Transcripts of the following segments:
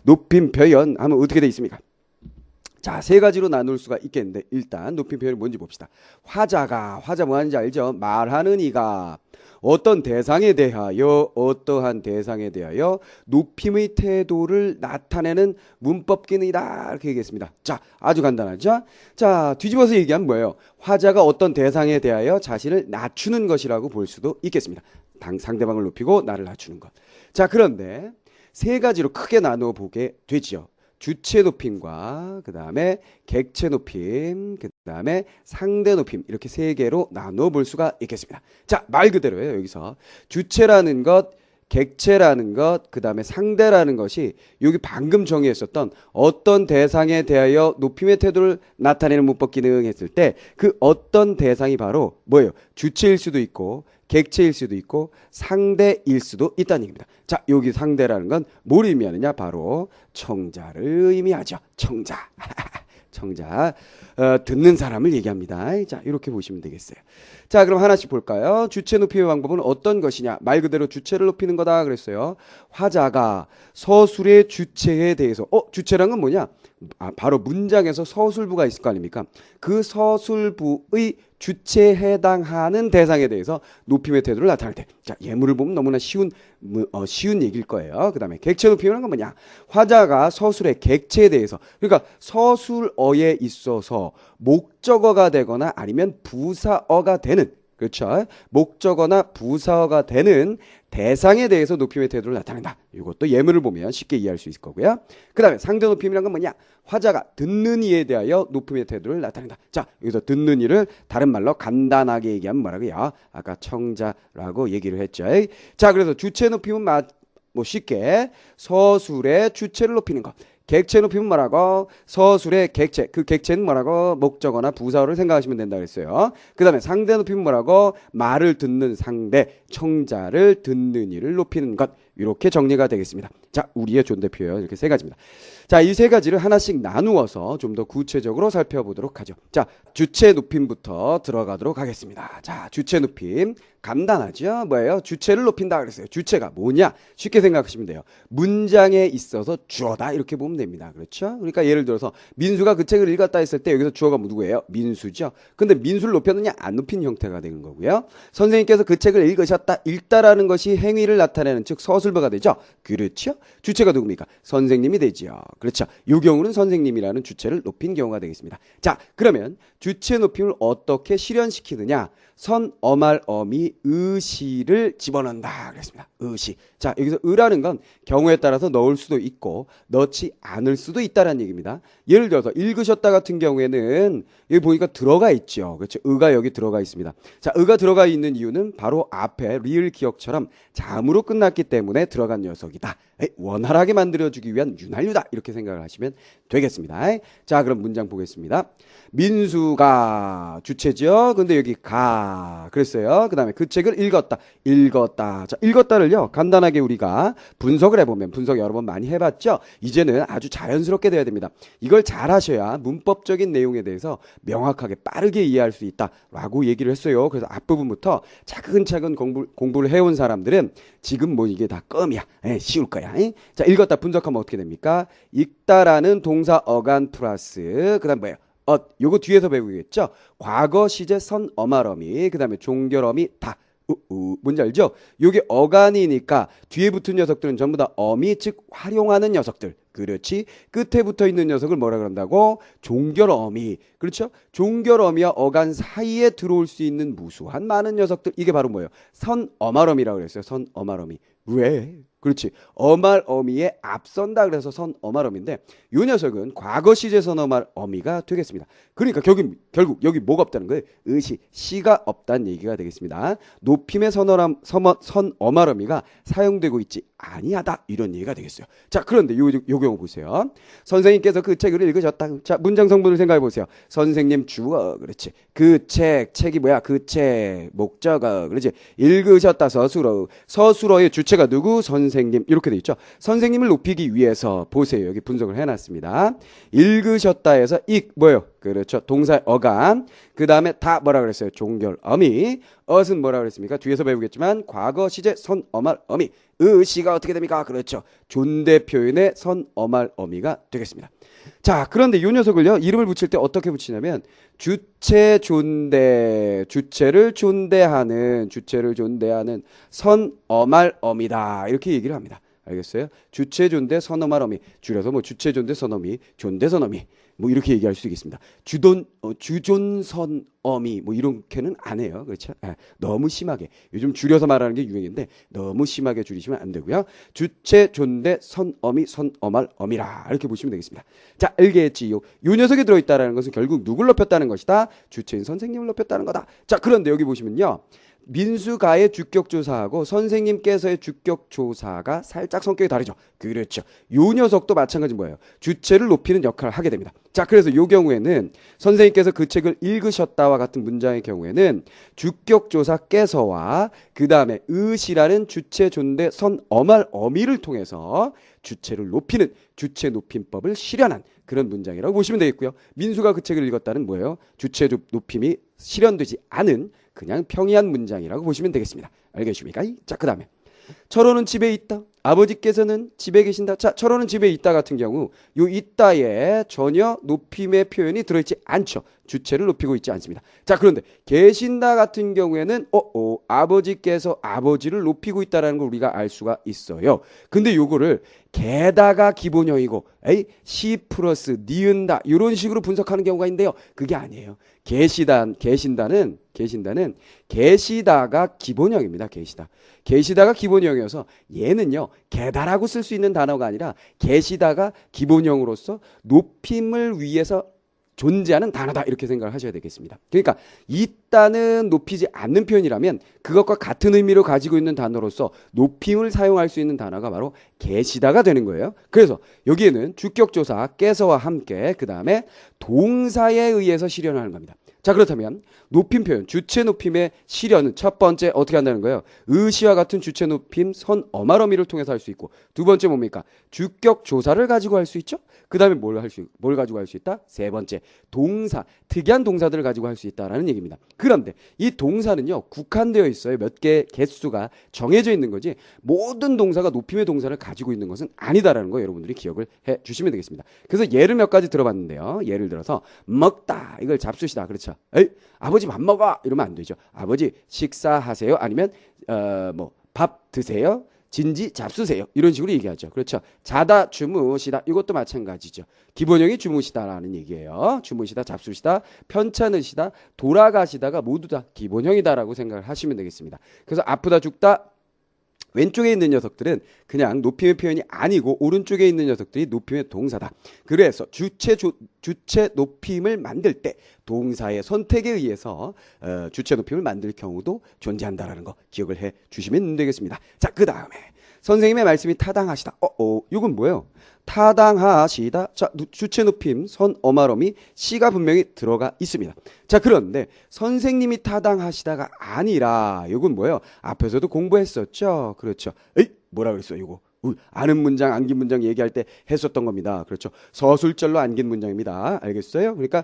높임 표현 하면 어떻게 돼 있습니까? 자, 세 가지로 나눌 수가 있겠는데 일단 높임 표현이 뭔지 봅시다. 화자 뭐 하는지 알죠? 말하는 이가 어떤 대상에 대하여 어떠한 대상에 대하여 높임의 태도를 나타내는 문법 기능이다 이렇게 얘기했습니다. 자, 아주 간단하죠? 자, 뒤집어서 얘기하면 뭐예요? 화자가 어떤 대상에 대하여 자신을 낮추는 것이라고 볼 수도 있겠습니다. 상대방을 높이고 나를 낮추는 것. 자, 그런데 세 가지로 크게 나누어 보게 되죠. 주체 높임과 그 다음에 객체 높임, 그 다음에 상대 높임 이렇게 세 개로 나누어 볼 수가 있겠습니다. 자, 말 그대로예요. 여기서 주체라는 것, 객체라는 것, 그 다음에 상대라는 것이 여기 방금 정의했었던 어떤 대상에 대하여 높임의 태도를 나타내는 문법 기능 했을 때 그 어떤 대상이 바로 뭐예요? 주체일 수도 있고 객체일 수도 있고 상대일 수도 있다는 얘기입니다. 자, 여기 상대라는 건 뭘 의미하느냐? 바로 청자를 의미하죠. 청자. 청자. 듣는 사람을 얘기합니다. 자, 이렇게 보시면 되겠어요. 자, 그럼 하나씩 볼까요? 주체 높이의 방법은 어떤 것이냐? 말 그대로 주체를 높이는 거다 그랬어요. 화자가 서술의 주체에 대해서 주체란 건 뭐냐? 바로 문장에서 서술부가 있을 거 아닙니까? 그 서술부의 주체에 해당하는 대상에 대해서 높임의 태도를 나타낼 때. 자, 예문을 보면 너무나 쉬운 얘기일 거예요. 그 다음에 객체 높임이라는 건 뭐냐? 화자가 서술의 객체에 대해서, 그러니까 서술어에 있어서 목적어가 되거나 아니면 부사어가 되는, 그렇죠? 목적어나 부사어가 되는 대상에 대해서 높임의 태도를 나타낸다. 이것도 예문을 보면 쉽게 이해할 수 있을 거고요. 그 다음에 상대 높임이란 건 뭐냐? 화자가 듣는 이에 대하여 높임의 태도를 나타낸다. 자, 여기서 듣는 이를 다른 말로 간단하게 얘기하면 뭐라고요? 아까 청자라고 얘기를 했죠. 자, 그래서 주체 높임은 뭐 쉽게 서술의 주체를 높이는 것. 객체 높이면 뭐라고? 서술의 객체. 그 객체는 뭐라고? 목적어나 부사어를 생각하시면 된다 그랬어요. 그 다음에 상대 높이면 뭐라고? 말을 듣는 상대, 청자를 듣는 이를 높이는 것. 이렇게 정리가 되겠습니다. 자, 우리의 존대 표현 이렇게 세 가지입니다. 자, 이 세 가지를 하나씩 나누어서 좀 더 구체적으로 살펴보도록 하죠. 자, 주체 높임부터 들어가도록 하겠습니다. 자, 주체 높임 간단하죠? 뭐예요? 주체를 높인다 그랬어요. 주체가 뭐냐? 쉽게 생각하시면 돼요. 문장에 있어서 주어다 이렇게 보면 됩니다. 그렇죠? 그러니까 예를 들어서 민수가 그 책을 읽었다 했을 때 여기서 주어가 누구예요? 민수죠. 근데 민수를 높였느냐 안 높인 형태가 되는 거고요. 선생님께서 그 책을 읽다라는 것이 행위를 나타내는 즉 서술부가 되죠. 그렇죠? 주체가 누굽니까? 선생님이 되지요. 그렇죠? 이 경우는 선생님이라는 주체를 높인 경우가 되겠습니다. 자, 그러면 주체 높임을 어떻게 실현시키느냐? 선, 어말, 어미, 의시를 집어넣는다 그랬습니다. 의시. 자, 여기서 의라는 건 경우에 따라서 넣을 수도 있고 넣지 않을 수도 있다는 얘기입니다. 예를 들어서 읽으셨다 같은 경우에는 여기 보니까 들어가 있죠. 그렇죠? 의가 여기 들어가 있습니다. 자, 의가 들어가 있는 이유는 바로 앞에 리을 기억처럼 자음으로 끝났기 때문에 들어간 녀석이다. 원활하게 만들어주기 위한 윤활유다. 이렇게 생각을 하시면 되겠습니다. 자, 그럼 문장 보겠습니다. 민수가 주체죠. 근데 여기 가 그랬어요. 그 다음에 그 책을 읽었다. 자, 읽었다를요 간단하게 우리가 분석을 해보면, 분석 여러 번 많이 해봤죠. 이제는 아주 자연스럽게 돼야 됩니다. 이걸 잘 하셔야 문법적인 내용에 대해서 명확하게 빠르게 이해할 수 있다라고 얘기를 했어요. 그래서 앞부분부터 차근차근 공부를 해온 사람들은 지금 뭐 이게 다 껌이야. 쉬울 거야. 자, 읽었다 분석하면 어떻게 됩니까? 읽다라는 동사 어간 플러스 그 다음 뭐예요? 요거 뒤에서 배우겠죠? 과거 시제 선 어말어미 그 다음에 종결어미 다. 뭔지 알죠? 요게 어간이니까 뒤에 붙은 녀석들은 전부 다 어미 즉 활용하는 녀석들. 그렇지. 끝에 붙어 있는 녀석을 뭐라 그런다고? 종결어미. 그렇죠? 종결어미와 어간 사이에 들어올 수 있는 무수한 많은 녀석들. 이게 바로 뭐예요? 선 어말어미라고 그랬어요. 선 어말어미. 왜? 그렇지. 어말어미에 앞선다 그래서 선 어말어미인데 이 녀석은 과거 시제 선 어말어미가 되겠습니다. 그러니까 결국 여기 뭐가 없다는 거예요? 의시, 시가 없다는 얘기가 되겠습니다. 높임의 선 어말어미가 사용되고 있지 아니하다 이런 얘기가 되겠어요. 자, 그런데 요 경우 보세요. 선생님께서 그 책을 읽으셨다. 자, 문장 성분을 생각해 보세요. 선생님 주어. 그렇지. 그 책이 뭐야? 그 책 목적어. 그렇지. 읽으셨다. 서술어의 주체가 누구? 선생님. 이렇게 돼 있죠. 선생님을 높이기 위해서 보세요. 여기 분석을 해놨습니다. 읽으셨다 해서 뭐예요? 그렇죠. 동사의 어간. 그 다음에 다 뭐라 그랬어요? 종결 어미. 엇은 뭐라 그랬습니까? 뒤에서 배우겠지만 과거 시제 선 어말 어미. 의시가 어떻게 됩니까? 그렇죠. 존대 표현의 선어말 어미가 되겠습니다. 자, 그런데 이 녀석을요, 이름을 붙일 때 어떻게 붙이냐면, 주체 존대, 주체를 존대하는 선어말 어미다. 이렇게 얘기를 합니다. 알겠어요? 주체 존대 선어말 어미. 줄여서 뭐 주체 존대 선어미, 존대 선어미. 뭐 이렇게 얘기할 수 있겠습니다. 주존선 어미 뭐 이렇게는 안 해요. 그렇죠? 너무 심하게. 요즘 줄여서 말하는 게 유행인데 너무 심하게 줄이시면 안 되고요. 주체 존대 선어미 선어말 어미라 이렇게 보시면 되겠습니다. 자, 알겠지요? 요 녀석이 들어있다라는 것은 결국 누굴 높였다는 것이다. 주체인 선생님을 높였다는 거다. 자, 그런데 여기 보시면요. 민수가의 주격조사하고 선생님께서의 주격조사가 살짝 성격이 다르죠. 그렇죠. 요 녀석도 마찬가지 뭐예요? 주체를 높이는 역할을 하게 됩니다. 자, 그래서 요 경우에는 선생님께서 그 책을 읽으셨다와 같은 문장의 경우에는 주격조사께서와 그 다음에 의시라는 주체 존대 선어말 어미를 통해서 주체를 높이는 주체 높임법을 실현한 그런 문장이라고 보시면 되겠고요. 민수가 그 책을 읽었다는 뭐예요? 주체 높임이 실현되지 않은 그냥 평이한 문장이라고 보시면 되겠습니다. 알겠습니까? 자, 그 다음에 철호는 집에 있다. 아버지께서는 집에 계신다. 자, 철호는 집에 있다 같은 경우 요 있다에 전혀 높임의 표현이 들어있지 않죠. 주체를 높이고 있지 않습니다. 자, 그런데 계신다 같은 경우에는 아버지께서 아버지를 높이고 있다는 걸 우리가 알 수가 있어요. 근데 요거를 게다가 기본형이고 시 플러스 니은다 이런 식으로 분석하는 경우가 있는데요. 그게 아니에요. 계신다는 계시다가 기본형입니다. 계시다가 기본형이어서 얘는요. 게다라고 쓸 수 있는 단어가 아니라 계시다가 기본형으로서 높임을 위해서 존재하는 단어다 이렇게 생각을 하셔야 되겠습니다. 그러니까 있다는 높이지 않는 표현이라면 그것과 같은 의미로 가지고 있는 단어로서 높임을 사용할 수 있는 단어가 바로 계시다가 되는 거예요. 그래서 여기에는 주격조사 깨서와 함께 그 다음에 동사에 의해서 실현하는 겁니다. 자, 그렇다면 높임 표현, 주체 높임의 실현은 첫 번째 어떻게 한다는 거예요? 의시와 같은 주체 높임 선어말 어미를 통해서 할 수 있고 두 번째 뭡니까? 주격 조사를 가지고 할 수 있죠. 그 다음에 뭘 가지고 할 수 있다? 세 번째 동사, 특이한 동사들을 가지고 할 수 있다라는 얘기입니다. 그런데 이 동사는요 국한되어 있어요. 몇 개 개수가 정해져 있는 거지 모든 동사가 높임의 동사를 가지고 있는 것은 아니다라는 거 여러분들이 기억을 해 주시면 되겠습니다. 그래서 예를 몇 가지 들어봤는데요. 예를 들어서 먹다 이걸 잡수시다 그렇죠. 아버지 밥 먹어 이러면 안 되죠. 아버지 식사하세요 아니면 밥 드세요 진지 잡수세요 이런 식으로 얘기하죠. 그렇죠. 자다 주무시다 이것도 마찬가지죠. 기본형이 주무시다라는 얘기예요. 주무시다 잡수시다 편찮으시다 돌아가시다가 모두 다 기본형이다라고 생각을 하시면 되겠습니다. 그래서 아프다 죽다 왼쪽에 있는 녀석들은 그냥 높임의 표현이 아니고 오른쪽에 있는 녀석들이 높임의 동사다. 그래서 주체 높임을 만들 때 동사의 선택에 의해서 주체 높임을 만들 경우도 존재한다라는 거 기억을 해 주시면 되겠습니다. 자, 그 다음에 선생님의 말씀이 타당하시다. 이건 뭐예요? 타당하시다. 자, 주체 높임 선어말어미 시가 분명히 들어가 있습니다. 자, 그런데 선생님이 타당하시다가 아니라 이건 뭐예요? 앞에서도 공부했었죠. 그렇죠. 뭐라 그랬어요? 이거 아는 문장, 안긴 문장 얘기할 때 했었던 겁니다. 그렇죠. 서술절로 안긴 문장입니다. 알겠어요? 그러니까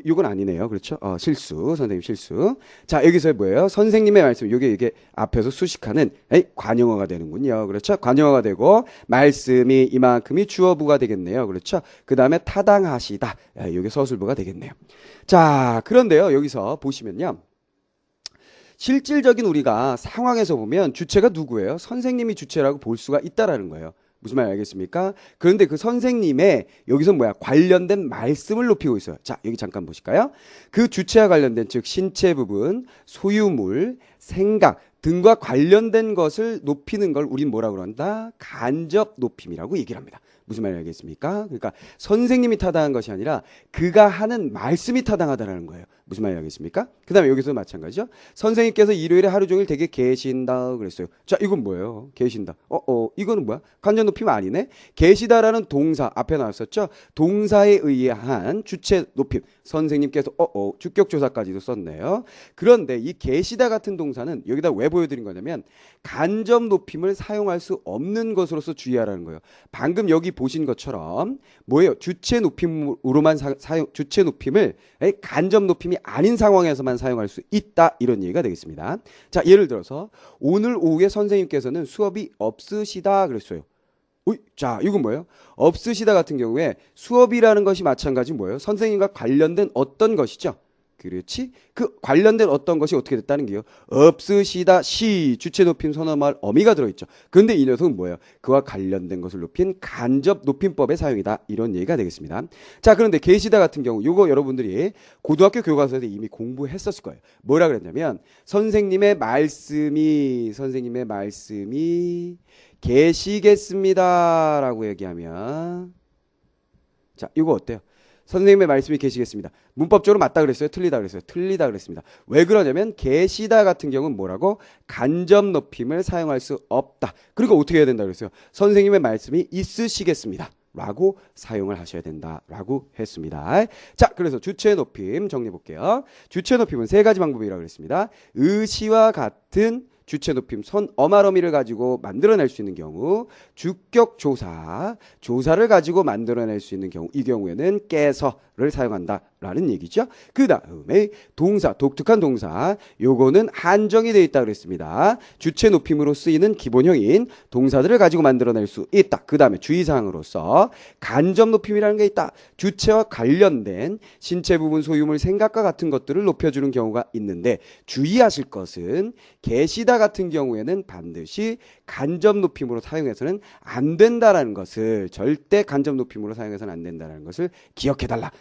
이건 아니네요. 그렇죠? 실수. 선생님 실수. 자, 여기서 뭐예요? 선생님의 말씀. 이게 앞에서 수식하는 관용어가 되는군요. 그렇죠? 관용어가 되고 말씀이 이만큼이 주어부가 되겠네요. 그렇죠? 그 다음에 타당하시다. 이게 서술부가 되겠네요. 자, 그런데요. 여기서 보시면요. 실질적인 우리가 상황에서 보면 주체가 누구예요? 선생님이 주체라고 볼 수가 있다라는 거예요. 무슨 말 알겠습니까? 그런데 그 선생님의 여기서 관련된 말씀을 높이고 있어요. 자, 여기 잠깐 보실까요? 그 주체와 관련된 즉 신체 부분, 소유물, 생각 등과 관련된 것을 높이는 걸 우린 뭐라고 그런다? 간접 높임이라고 얘기를 합니다. 무슨 말이 알겠습니까? 그러니까 선생님이 타당한 것이 아니라 그가 하는 말씀이 타당하다는 거예요. 무슨 말이 알겠습니까? 그 다음에 여기서도 마찬가지죠. 선생님께서 일요일에 하루 종일 댁에 계신다 그랬어요. 자, 이건 뭐예요? 계신다. 이거는 뭐야? 간접 높임 아니네? 계시다라는 동사 앞에 나왔었죠? 동사에 의한 주체 높임. 선생님께서 주격조사까지도 썼네요. 그런데 이 계시다 같은 동사는 여기다 왜 보여드린 거냐면 간접 높임을 사용할 수 없는 것으로서 주의하라는 거예요. 방금 여기 보신 것처럼 뭐예요? 주체 높임으로만 주체 높임을 간접 높임이 아닌 상황에서만 사용할 수 있다, 이런 얘기가 되겠습니다. 자, 예를 들어서 오늘 오후에 선생님께서는 수업이 없으시다 그랬어요. 자, 이건 뭐예요? 없으시다 같은 경우에 수업이라는 것이 마찬가지 뭐예요? 선생님과 관련된 어떤 것이죠? 그렇지? 그 관련된 어떤 것이 어떻게 됐다는 게요? 없으시다 시 주체 높임 선어말 어미가 들어있죠. 근데 이 녀석은 뭐예요? 그와 관련된 것을 높인 간접 높임법의 사용이다, 이런 얘기가 되겠습니다. 자, 그런데 계시다 같은 경우 요거 여러분들이 고등학교 교과서에서 이미 공부했었을 거예요. 뭐라 그랬냐면 선생님의 말씀이 계시겠습니다 라고 얘기하면, 자, 이거 어때요? 선생님의 말씀이 계시겠습니다. 문법적으로 맞다 그랬어요? 틀리다 그랬어요? 틀리다 그랬습니다. 왜 그러냐면 계시다 같은 경우는 뭐라고? 간접 높임을 사용할 수 없다. 그러니까 어떻게 해야 된다 그랬어요? 선생님의 말씀이 있으시겠습니다 라고 사용을 하셔야 된다라고 했습니다. 자, 그래서 주체 높임 정리해 볼게요. 주체 높임은 세 가지 방법이라고 그랬습니다. 의시와 같은 주체 높임 선 어마어미를 가지고 만들어낼 수 있는 경우, 주격 조사를 가지고 만들어낼 수 있는 경우, 이 경우에는 깨서를 사용한다라는 얘기죠. 그 다음에 동사, 독특한 동사, 요거는 한정이 되어 있다 그랬습니다. 주체 높임으로 쓰이는 기본형인 동사들을 가지고 만들어낼 수 있다. 그 다음에 주의사항으로서 간접 높임이라는 게 있다. 주체와 관련된 신체 부분, 소유물, 생각과 같은 것들을 높여주는 경우가 있는데, 주의하실 것은 계시다 같은 경우에는 반드시 간접 높임으로 사용해서는 안 된다라는 것을, 절대 간접 높임으로 사용해서는 안 된다라는 것을 기억해달라.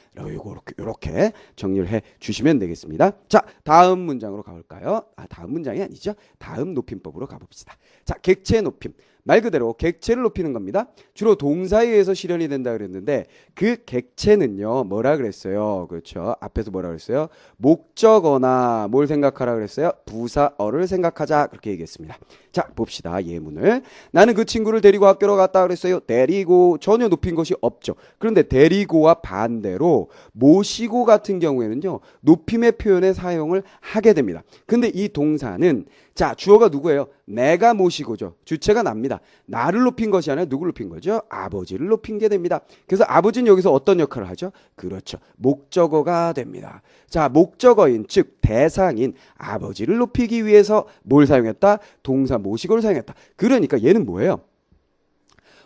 이렇게 정리를 해 주시면 되겠습니다. 자, 다음 문장으로 가볼까요? 다음 문장이 아니죠. 다음 높임법으로 가봅시다. 자, 객체 높임. 말 그대로 객체를 높이는 겁니다. 주로 동사에 의해서 실현이 된다 그랬는데, 그 객체는요 뭐라 그랬어요? 그렇죠. 앞에서 뭐라 그랬어요? 목적어나 뭘 생각하라 그랬어요? 부사어를 생각하자, 그렇게 얘기했습니다. 자, 봅시다. 예문을. 나는 그 친구를 데리고 학교로 갔다 그랬어요. 데리고 전혀 높인 것이 없죠. 그런데 데리고와 반대로 모시고 같은 경우에는요 높임의 표현에 사용을 하게 됩니다. 근데 이 동사는, 자, 주어가 누구예요? 내가 모시고죠. 주체가 납니다. 나를 높인 것이 아니라 누굴 높인 거죠? 아버지를 높인 게 됩니다. 그래서 아버지는 여기서 어떤 역할을 하죠? 그렇죠. 목적어가 됩니다. 자, 목적어인, 즉 대상인 아버지를 높이기 위해서 뭘 사용했다? 동사 모시고를 사용했다. 그러니까 얘는 뭐예요?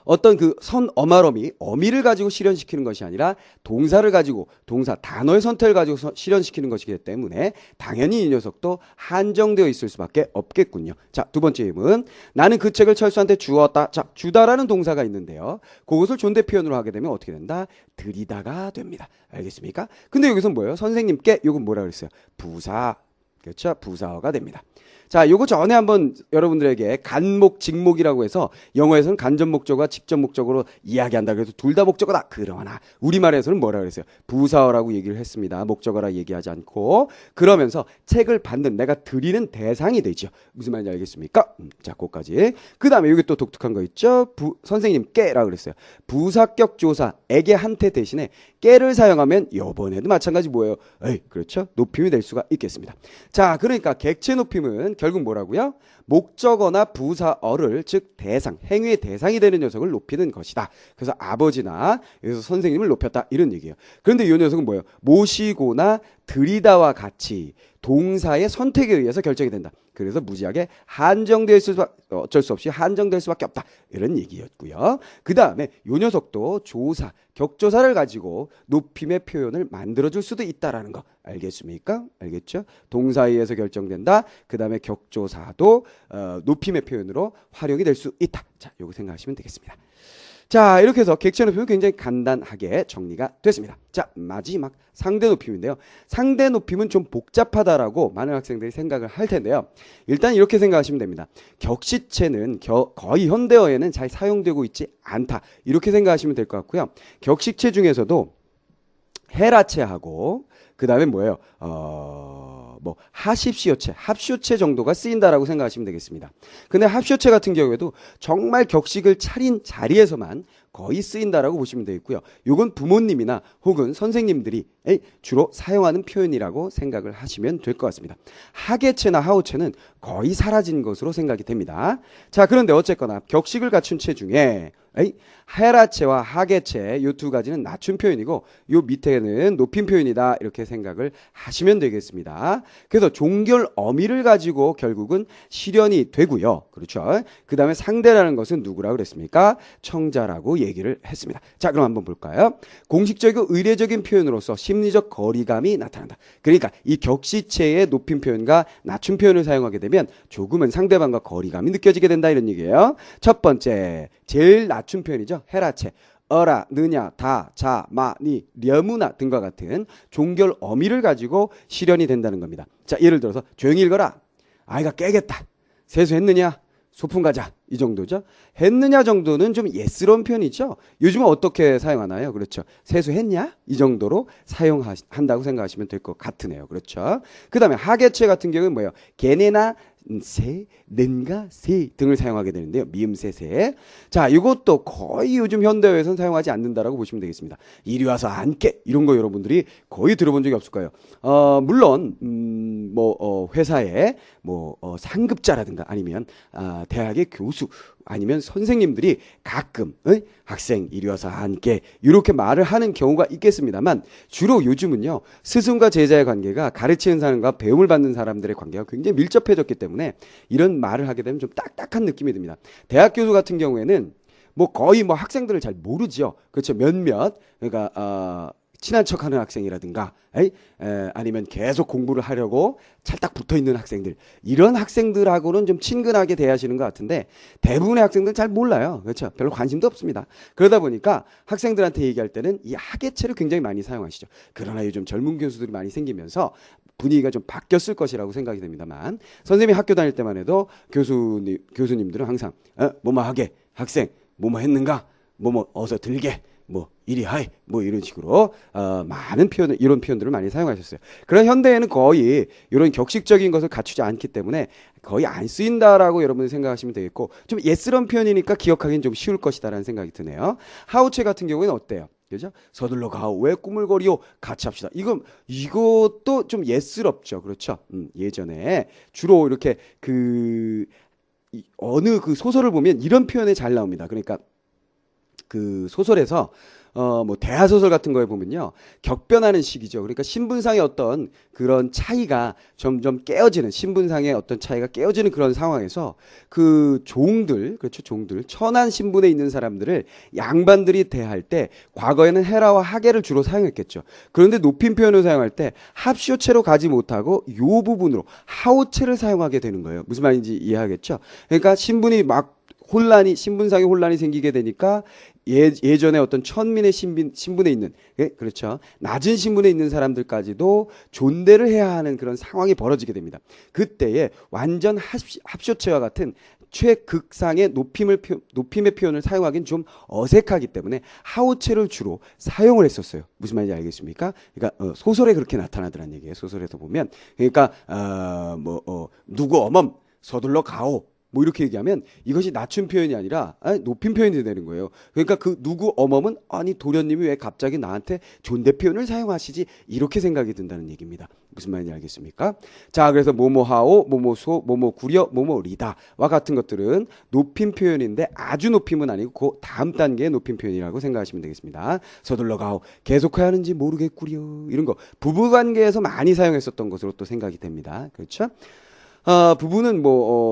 어떤 그 선 어마어미, 어미를 가지고 실현시키는 것이 아니라 동사를 가지고, 동사 단어의 선택을 가지고 실현시키는 것이기 때문에 당연히 이 녀석도 한정되어 있을 수밖에 없겠군요. 자, 두 번째 예문. 나는 그 책을 철수한테 주었다. 자, 주다라는 동사가 있는데요. 그것을 존대 표현으로 하게 되면 어떻게 된다? 드리다가 됩니다. 알겠습니까? 근데 여기서 뭐예요? 선생님께, 요건 뭐라 그랬어요? 부사. 그렇죠? 부사어가 됩니다. 자, 요거 전에 한번 여러분들에게 간목, 직목이라고 해서 영어에서는 간접 목적어와 직접 목적어로 이야기한다. 그래서 둘 다 목적어다. 그러나 우리말에서는 뭐라 그랬어요? 부사어라고 얘기를 했습니다. 목적어라 얘기하지 않고. 그러면서 책을 받는, 내가 드리는 대상이 되죠. 무슨 말인지 알겠습니까? 자, 그거까지. 그 다음에 여기 또 독특한 거 있죠? 선생님께라고 그랬어요. 부사격 조사, 에게 한테 대신에 깨를 사용하면 이번에도 마찬가지 뭐예요? 그렇죠? 높임이 될 수가 있겠습니다. 자, 그러니까 객체 높임은 결국 뭐라고요? 목적어나 부사어를, 즉 대상, 행위의 대상이 되는 녀석을 높이는 것이다. 그래서 아버지나 여기서 선생님을 높였다, 이런 얘기예요. 그런데 이 녀석은 뭐예요? 모시고나 드리다와 같이 동사의 선택에 의해서 결정이 된다. 그래서 무지하게 한정될 어쩔 수 없이 한정될 수밖에 없다, 이런 얘기였고요. 그 다음에 이 녀석도 조사, 격조사를 가지고 높임의 표현을 만들어줄 수도 있다라는 거 알겠습니까? 알겠죠? 동사에 의해서 결정된다. 그 다음에 격조사도 높임의 표현으로 활용이 될 수 있다. 자, 요거 생각하시면 되겠습니다. 자, 이렇게 해서 객체 높임은 굉장히 간단하게 정리가 됐습니다. 자, 마지막 상대 높임인데요. 상대 높임은 좀 복잡하다라고 많은 학생들이 생각을 할 텐데요. 일단 이렇게 생각하시면 됩니다. 격시체는 거의 현대어에는 잘 사용되고 있지 않다, 이렇게 생각하시면 될 것 같고요. 격시체 중에서도 헤라체하고 그 다음에 뭐예요? 뭐 하십시오체, 합시오체 정도가 쓰인다라고 생각하시면 되겠습니다. 근데 합시오체 같은 경우에도 정말 격식을 차린 자리에서만 거의 쓰인다라고 보시면 되겠고요. 이건 부모님이나 혹은 선생님들이 주로 사용하는 표현이라고 생각을 하시면 될 것 같습니다. 하계체나 하오체는 거의 사라진 것으로 생각이 됩니다. 자, 그런데 어쨌거나 격식을 갖춘 체 중에 헤라체와 하계체 이 두 가지는 낮춤 표현이고 요 밑에는 높임 표현이다 이렇게 생각을 하시면 되겠습니다. 그래서 종결 어미를 가지고 결국은 실현이 되고요. 그렇죠. 그 다음에 상대라는 것은 누구라고 그랬습니까? 청자라고 얘기를 했습니다. 자, 그럼 한번 볼까요? 공식적이고 의례적인 표현으로서 심리적 거리감이 나타난다. 그러니까 이 격시체의 높임 표현과 낮춤 표현을 사용하게 되면 조금은 상대방과 거리감이 느껴지게 된다 이런 얘기예요. 첫 번째, 제일 낮춤 표현이죠. 헤라체. 어라, 느냐, 다, 자, 마, 니, 려무나 등과 같은 종결 어미를 가지고 실현이 된다는 겁니다. 자, 예를 들어서 조용히 읽어라. 아이가 깨겠다. 세수했느냐? 소풍 가자. 이 정도죠. 했느냐 정도는 좀 예스러운 표현이죠. 요즘은 어떻게 사용하나요? 그렇죠. 세수했냐? 이 정도로 사용한다고 생각하시면 될 것 같으네요. 그렇죠. 그 다음에 하계체 같은 경우는 뭐예요? 걔네나 세, 는가, 세 등을 사용하게 되는데요. 미음세, 세. 자, 이것도 거의 요즘 현대어에서는 사용하지 않는다라고 보시면 되겠습니다. 이리 와서 앉게 이런 거 여러분들이 거의 들어본 적이 없을 거예요. 물론 회사에 상급자라든가 아니면 대학의 교수 아니면 선생님들이 가끔 학생 이리 와서 앉게 이렇게 말을 하는 경우가 있겠습니다만 주로 요즘은요 스승과 제자의 관계가 가르치는 사람과 배움을 받는 사람들의 관계가 굉장히 밀접해졌기 때문에 이런 말을 하게 되면 좀 딱딱한 느낌이 듭니다. 대학 교수 같은 경우에는 거의 학생들을 잘 모르지요. 그렇죠. 몇몇 그러니까 친한 척하는 학생이라든가 아니면 계속 공부를 하려고 찰딱 붙어있는 학생들 이런 학생들하고는 좀 친근하게 대하시는 것 같은데 대부분의 학생들은 잘 몰라요. 그렇죠. 별로 관심도 없습니다. 그러다 보니까 학생들한테 얘기할 때는 이 하계체를 굉장히 많이 사용하시죠. 그러나 요즘 젊은 교수들이 많이 생기면서 분위기가 좀 바뀌었을 것이라고 생각이 됩니다만 선생님이 학교 다닐 때만 해도 교수님들은 항상 뭐뭐 하게 학생 뭐뭐 했는가 뭐뭐 어서 들게 이리 하이 이런 식으로 많은 표현을 이런 표현들을 많이 사용하셨어요. 그러나 현대에는 거의 이런 격식적인 것을 갖추지 않기 때문에 거의 안 쓰인다라고 여러분이 생각하시면 되겠고 좀 예스러운 표현이니까 기억하기는 좀 쉬울 것이다라는 생각이 드네요. 하우체 같은 경우에는 어때요? 그죠? 서둘러 가오 왜 꾸물거리오 같이 합시다. 이것도 좀 예스럽죠. 그렇죠? 예전에 주로 이렇게 어느 그 소설을 보면 이런 표현이 잘 나옵니다. 그러니까 그 소설에서 대하소설 같은 거에 보면요. 격변하는 시기죠. 그러니까 신분상의 어떤 그런 차이가 점점 깨어지는, 신분상의 어떤 차이가 깨어지는 그런 상황에서 그 그렇죠. 종들, 천한 신분에 있는 사람들을 양반들이 대할 때 과거에는 헤라와 하계를 주로 사용했겠죠. 그런데 높임 표현을 사용할 때 합시오체로 가지 못하고 요 부분으로 하오체를 사용하게 되는 거예요. 무슨 말인지 이해하겠죠? 그러니까 신분상의 혼란이 생기게 되니까 예전에 어떤 천민의 신분에 있는, 그렇죠. 낮은 신분에 있는 사람들까지도 존대를 해야 하는 그런 상황이 벌어지게 됩니다. 그때에 완전 합쇼체와 같은 최극상의 높임의 표현을 사용하기는 좀 어색하기 때문에 하오체를 주로 사용을 했었어요. 무슨 말인지 알겠습니까? 그러니까 소설에 그렇게 나타나더란 얘기예요. 소설에서 보면. 그러니까 누구 어멈 서둘러 가오. 이렇게 얘기하면 이것이 낮춤 표현이 아니라 높임 표현이 되는 거예요. 그러니까 그 누구 어멈은 아니 도련님이 왜 갑자기 나한테 존대 표현을 사용하시지 이렇게 생각이 든다는 얘기입니다. 무슨 말인지 알겠습니까? 자, 그래서 뭐뭐하오, 뭐뭐소, 뭐뭐구려, 뭐뭐리다와 같은 것들은 높임 표현인데 아주 높임은 아니고 그 다음 단계의 높임 표현이라고 생각하시면 되겠습니다. 서둘러 가오, 계속해야 하는지 모르겠구려 이런 거 부부관계에서 많이 사용했었던 것으로 또 생각이 됩니다. 그렇죠? 부부는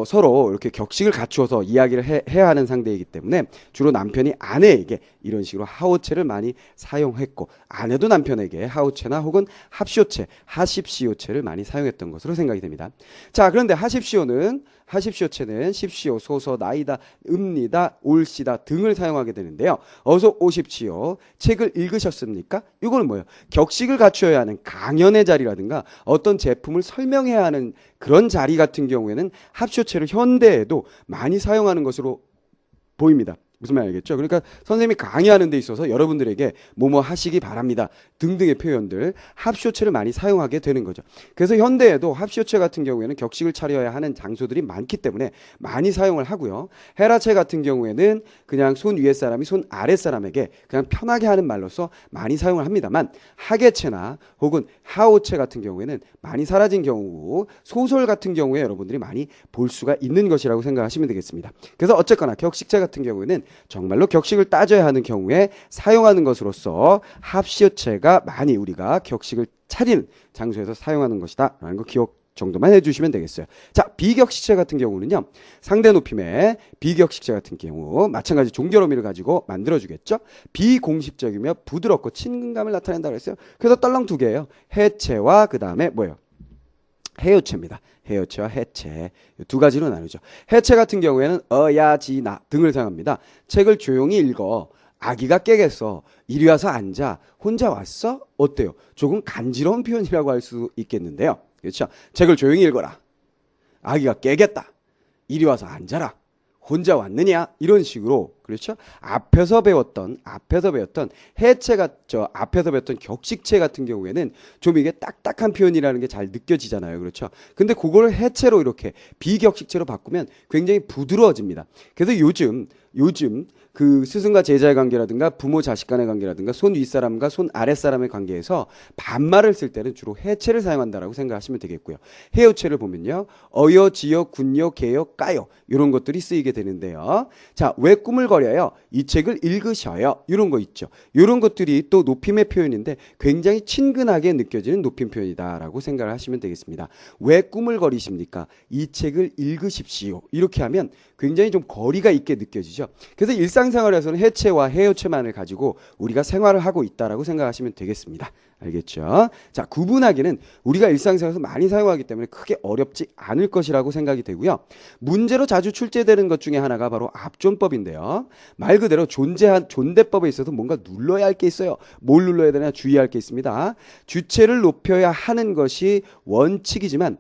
서로 이렇게 격식을 갖추어서 이야기를 해야 하는 상대이기 때문에 주로 남편이 아내에게 이런 식으로 하오체를 많이 사용했고 아내도 남편에게 하오체나 혹은 합시오체, 하십시오체를 많이 사용했던 것으로 생각이 됩니다. 자, 그런데 하십시오체는 십시오, 소서, 나이다, 읍니다, 올시다 등을 사용하게 되는데요. 어서 오십시오. 책을 읽으셨습니까? 이거는 뭐예요? 격식을 갖추어야 하는 강연의 자리라든가 어떤 제품을 설명해야 하는 그런 자리 같은 경우에는 합쇼체를 현대에도 많이 사용하는 것으로 보입니다. 무슨 말 알겠죠? 그러니까 선생님이 강의하는 데 있어서 여러분들에게 뭐뭐 하시기 바랍니다 등등의 표현들 합시호체를 많이 사용하게 되는 거죠. 그래서 현대에도 합시호체 같은 경우에는 격식을 차려야 하는 장소들이 많기 때문에 많이 사용을 하고요. 해라체 같은 경우에는 그냥 손 위에 사람이 손 아래 사람에게 그냥 편하게 하는 말로서 많이 사용을 합니다만 하계체나 혹은 하호체 같은 경우에는 많이 사라진 경우 소설 같은 경우에 여러분들이 많이 볼 수가 있는 것이라고 생각하시면 되겠습니다. 그래서 어쨌거나 격식체 같은 경우에는 정말로 격식을 따져야 하는 경우에 사용하는 것으로서 합시어체가 많이 우리가 격식을 차리는 장소에서 사용하는 것이다 라는 거 기억 정도만 해주시면 되겠어요. 자, 비격식체 같은 경우는요. 상대 높임의 비격식체 같은 경우 마찬가지 종결어미를 가지고 만들어주겠죠. 비공식적이며 부드럽고 친근감을 나타낸다고 했어요. 그래서 떨렁 두 개예요. 해체와 그 다음에 뭐예요? 해요체입니다. 해요체와 해체 두 가지로 나누죠. 해체 같은 경우에는 어야 지나 등을 사용합니다. 책을 조용히 읽어. 아기가 깨겠어. 이리 와서 앉아. 혼자 왔어? 어때요? 조금 간지러운 표현이라고 할 수 있겠는데요. 그렇죠? 책을 조용히 읽어라. 아기가 깨겠다. 이리 와서 앉아라. 혼자 왔느냐? 이런 식으로 그렇죠? 앞에서 배웠던 해체가 앞에서 배웠던 격식체 같은 경우에는 좀 이게 딱딱한 표현이라는 게 잘 느껴지잖아요. 그렇죠? 근데 그걸 해체로 이렇게 비격식체로 바꾸면 굉장히 부드러워집니다. 그래서 요즘 그 스승과 제자의 관계라든가 부모 자식 간의 관계라든가 손 윗사람과 손 아랫사람의 관계에서 반말을 쓸 때는 주로 해체를 사용한다라고 생각하시면 되겠고요. 해요체를 보면요. 어여, 지여, 군여, 개여, 까여 이런 것들이 쓰이게 되는데요. 자, 왜 꿈을 거려요? 이 책을 읽으셔요. 이런 거 있죠. 이런 것들이 또 높임의 표현인데 굉장히 친근하게 느껴지는 높임 표현이다라고 생각을 하시면 되겠습니다. 왜 꿈을 거리십니까? 이 책을 읽으십시오. 이렇게 하면 굉장히 좀 거리가 있게 느껴지죠. 그래서 일상생활에서는 해체와 해요체만을 가지고 우리가 생활을 하고 있다라고 생각하시면 되겠습니다. 알겠죠? 자, 구분하기는 우리가 일상생활에서 많이 사용하기 때문에 크게 어렵지 않을 것이라고 생각이 되고요. 문제로 자주 출제되는 것 중에 하나가 바로 압존법인데요. 말 그대로 존대법에 있어서 뭔가 눌러야 할 게 있어요. 뭘 눌러야 되나 주의할 게 있습니다. 주체를 높여야 하는 것이 원칙이지만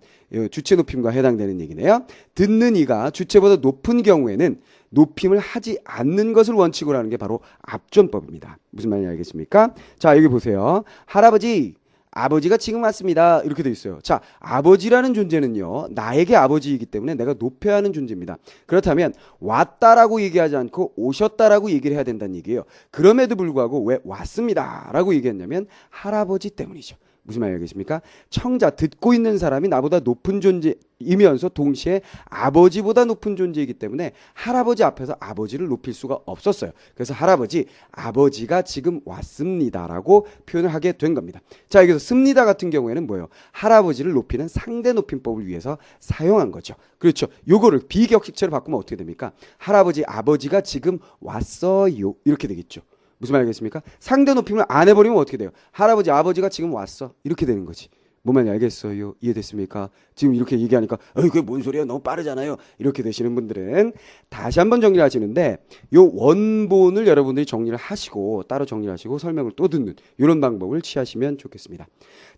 주체 높임과 해당되는 얘기네요. 듣는 이가 주체보다 높은 경우에는 높임을 하지 않는 것을 원칙으로 하는 게 바로 압존법입니다. 무슨 말인지 알겠습니까? 자, 여기 보세요. 할아버지, 아버지가 지금 왔습니다. 이렇게 돼 있어요. 자, 아버지라는 존재는요. 나에게 아버지이기 때문에 내가 높여야 하는 존재입니다. 그렇다면 왔다라고 얘기하지 않고 오셨다라고 얘기를 해야 된다는 얘기예요. 그럼에도 불구하고 왜 왔습니다라고 얘기했냐면 할아버지 때문이죠. 무슨 말이 알겠습니까? 청자, 듣고 있는 사람이 나보다 높은 존재이면서 동시에 아버지보다 높은 존재이기 때문에 할아버지 앞에서 아버지를 높일 수가 없었어요. 그래서 할아버지, 아버지가 지금 왔습니다라고 표현을 하게 된 겁니다. 자, 여기서 습니다 같은 경우에는 뭐예요? 할아버지를 높이는 상대 높임법을 위해서 사용한 거죠. 그렇죠. 요거를 비격식체로 바꾸면 어떻게 됩니까? 할아버지, 아버지가 지금 왔어요. 이렇게 되겠죠. 무슨 말이겠습니까? 상대 높임을 안 해버리면 어떻게 돼요? 할아버지, 아버지가 지금 왔어. 이렇게 되는 거지. 뭔 말인지 알겠어요? 이해됐습니까? 지금 이렇게 얘기하니까 그게 뭔 소리야? 너무 빠르잖아요. 이렇게 되시는 분들은 다시 한번 정리를 하시는데 요 원본을 여러분들이 정리를 하시고 따로 정리를 하시고 설명을 또 듣는 이런 방법을 취하시면 좋겠습니다.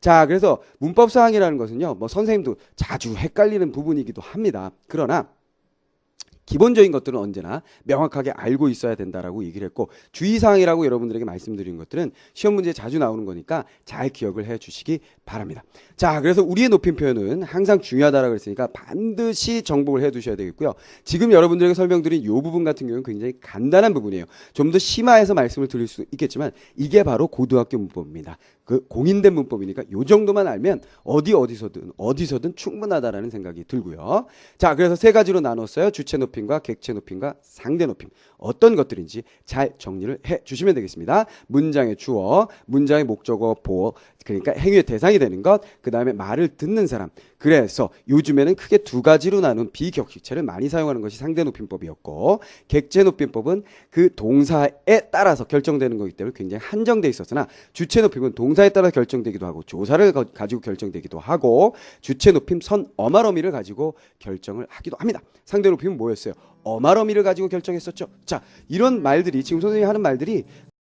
자, 그래서 문법사항이라는 것은요. 뭐 선생님도 자주 헷갈리는 부분이기도 합니다. 그러나 기본적인 것들은 언제나 명확하게 알고 있어야 된다라고 얘기를 했고 주의사항이라고 여러분들에게 말씀드린 것들은 시험 문제에 자주 나오는 거니까 잘 기억을 해 주시기 바랍니다. 자, 그래서 우리의 높임 표현은 항상 중요하다라고 했으니까 반드시 정복을 해 두셔야 되겠고요. 지금 여러분들에게 설명드린 이 부분 같은 경우는 굉장히 간단한 부분이에요. 좀 더 심화해서 말씀을 드릴 수 있겠지만 이게 바로 고등학교 문법입니다. 그 공인된 문법이니까 요 정도만 알면 어디서든 충분하다라는 생각이 들고요. 자, 그래서 세 가지로 나눴어요. 주체 높임과 객체 높임과 상대 높임. 어떤 것들인지 잘 정리를 해 주시면 되겠습니다. 문장의 주어, 문장의 목적어, 보어, 그러니까 행위의 대상이 되는 것, 그 다음에 말을 듣는 사람. 그래서 요즘에는 크게 두 가지로 나눈 비격식체를 많이 사용하는 것이 상대 높임법이었고 객체 높임법은 그 동사에 따라서 결정되는 거기 때문에 굉장히 한정돼 있었으나 주체 높임은 동사에 따라 결정되기도 하고 조사를 가지고 결정되기도 하고 주체 높임 선 어마러미를 가지고 결정을 하기도 합니다. 상대 높임은 뭐였어요? 어마러미를 가지고 결정했었죠. 자, 이런 말들이 지금 선생님이 하는 말들이